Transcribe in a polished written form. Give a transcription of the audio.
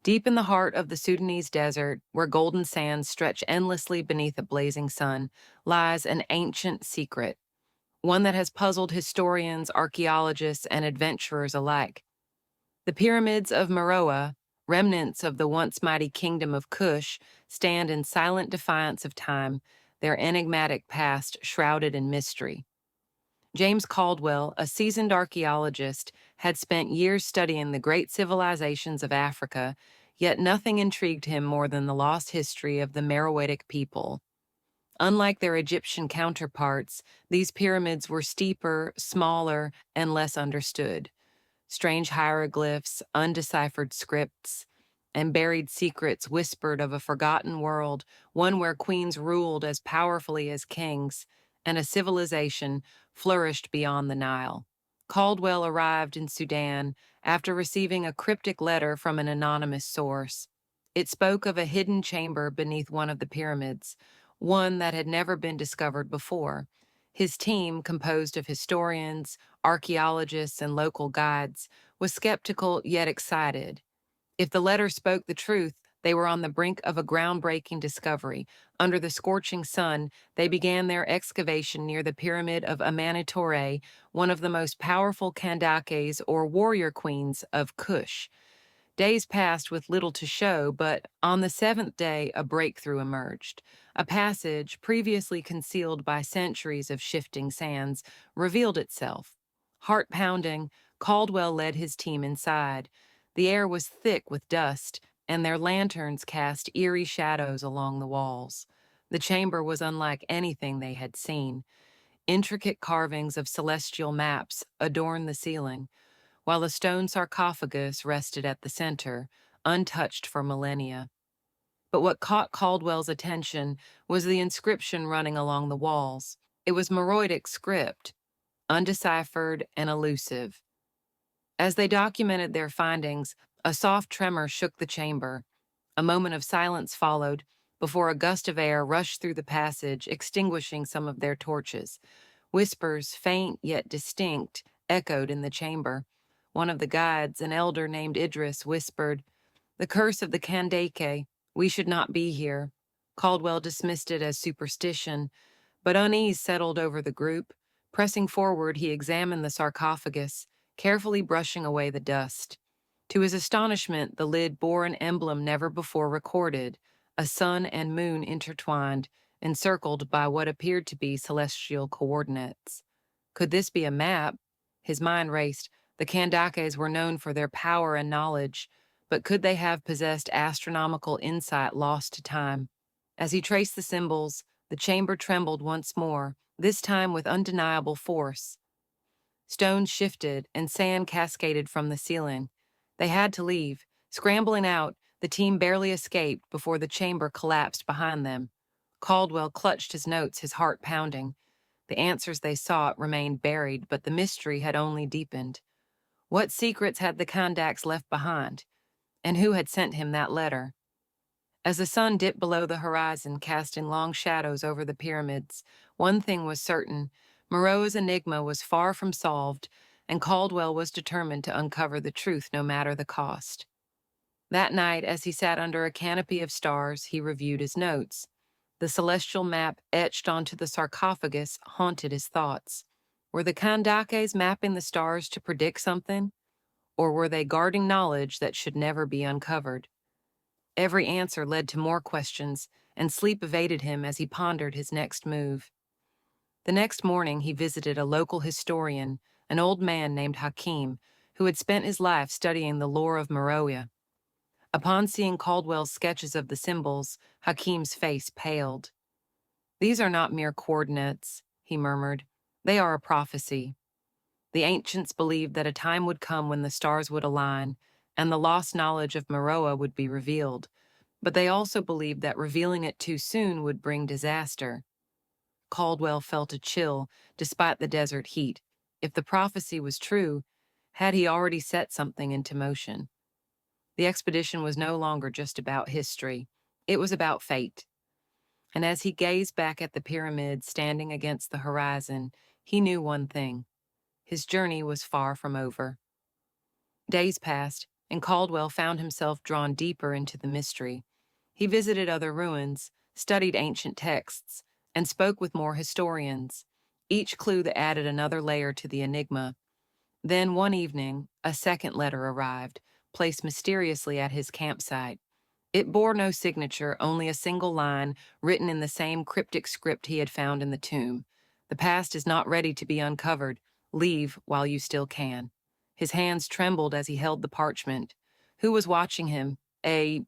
Deep in the heart of the Sudanese desert, where golden sands stretch endlessly beneath a blazing sun, lies an ancient secret, one that has puzzled historians, archaeologists, and adventurers alike. The pyramids of Meroë, remnants of the once mighty kingdom of Kush, stand in silent defiance of time, their enigmatic past shrouded in mystery. James Caldwell, a seasoned archaeologist, had spent years studying the great civilizations of Africa, yet nothing intrigued him more than the lost history of the Meroitic people. Unlike their Egyptian counterparts, these pyramids were steeper, smaller, and less understood. Strange hieroglyphs, undeciphered scripts, and buried secrets whispered of a forgotten world, one where queens ruled as powerfully as kings, and a civilization flourished beyond the Nile. Caldwell arrived in Sudan after receiving a cryptic letter from an anonymous source. It spoke of a hidden chamber beneath one of the pyramids, one that had never been discovered before. His team, composed of historians, archaeologists, and local guides, was skeptical yet excited. If the letter spoke the truth, they were on the brink of a groundbreaking discovery. Under the scorching sun, they began their excavation near the pyramid of Amanitore, one of the most powerful Kandakes or warrior queens of Kush. Days passed with little to show, but on the seventh day, a breakthrough emerged. A passage, previously concealed by centuries of shifting sands, revealed itself. Heart pounding, Caldwell led his team inside. The air was thick with dust, and their lanterns cast eerie shadows along the walls. The chamber was unlike anything they had seen. Intricate carvings of celestial maps adorned the ceiling, while a stone sarcophagus rested at the center, untouched for millennia. But what caught Caldwell's attention was the inscription running along the walls. It was Meroitic script, undeciphered and elusive. As they documented their findings, a soft tremor shook the chamber. A moment of silence followed before a gust of air rushed through the passage, extinguishing some of their torches. Whispers, faint yet distinct, echoed in the chamber. One of the guides, an elder named Idris, whispered, "The curse of the Kandake. We should not be here." Caldwell dismissed it as superstition, but unease settled over the group. Pressing forward, he examined the sarcophagus, carefully brushing away the dust. To his astonishment, the lid bore an emblem never before recorded, a sun and moon intertwined, encircled by what appeared to be celestial coordinates. Could this be a map? His mind raced. The Kandakes were known for their power and knowledge, but could they have possessed astronomical insight lost to time? As he traced the symbols, the chamber trembled once more, this time with undeniable force. Stones shifted and sand cascaded from the ceiling. They had to leave. Scrambling out, the team barely escaped before the chamber collapsed behind them. Caldwell clutched his notes, his heart pounding. The answers they sought remained buried, but the mystery had only deepened. What secrets had the Kandaks left behind? And who had sent him that letter? As the sun dipped below the horizon, casting long shadows over the pyramids, one thing was certain: Meroë's enigma was far from solved, and Caldwell was determined to uncover the truth no matter the cost. That night, as he sat under a canopy of stars, he reviewed his notes. The celestial map etched onto the sarcophagus haunted his thoughts. Were the Kandakes mapping the stars to predict something? Or were they guarding knowledge that should never be uncovered? Every answer led to more questions, and sleep evaded him as he pondered his next move. The next morning, he visited a local historian, an old man named Hakim, who had spent his life studying the lore of Meroë. Upon seeing Caldwell's sketches of the symbols, Hakim's face paled. "These are not mere coordinates," he murmured. "They are a prophecy." The ancients believed that a time would come when the stars would align, and the lost knowledge of Meroë would be revealed. But they also believed that revealing it too soon would bring disaster. Caldwell felt a chill, despite the desert heat. If the prophecy was true, had he already set something into motion? The expedition was no longer just about history. It was about fate. And as he gazed back at the pyramids standing against the horizon, he knew one thing: his journey was far from over. Days passed, and Caldwell found himself drawn deeper into the mystery. He visited other ruins, studied ancient texts, and spoke with more historians, each clue that added another layer to the enigma. Then one evening, a second letter arrived, placed mysteriously at his campsite. It bore no signature, only a single line written in the same cryptic script he had found in the tomb. The past is not ready to be uncovered. Leave while you still can. His hands trembled as he held the parchment. Who was watching him? A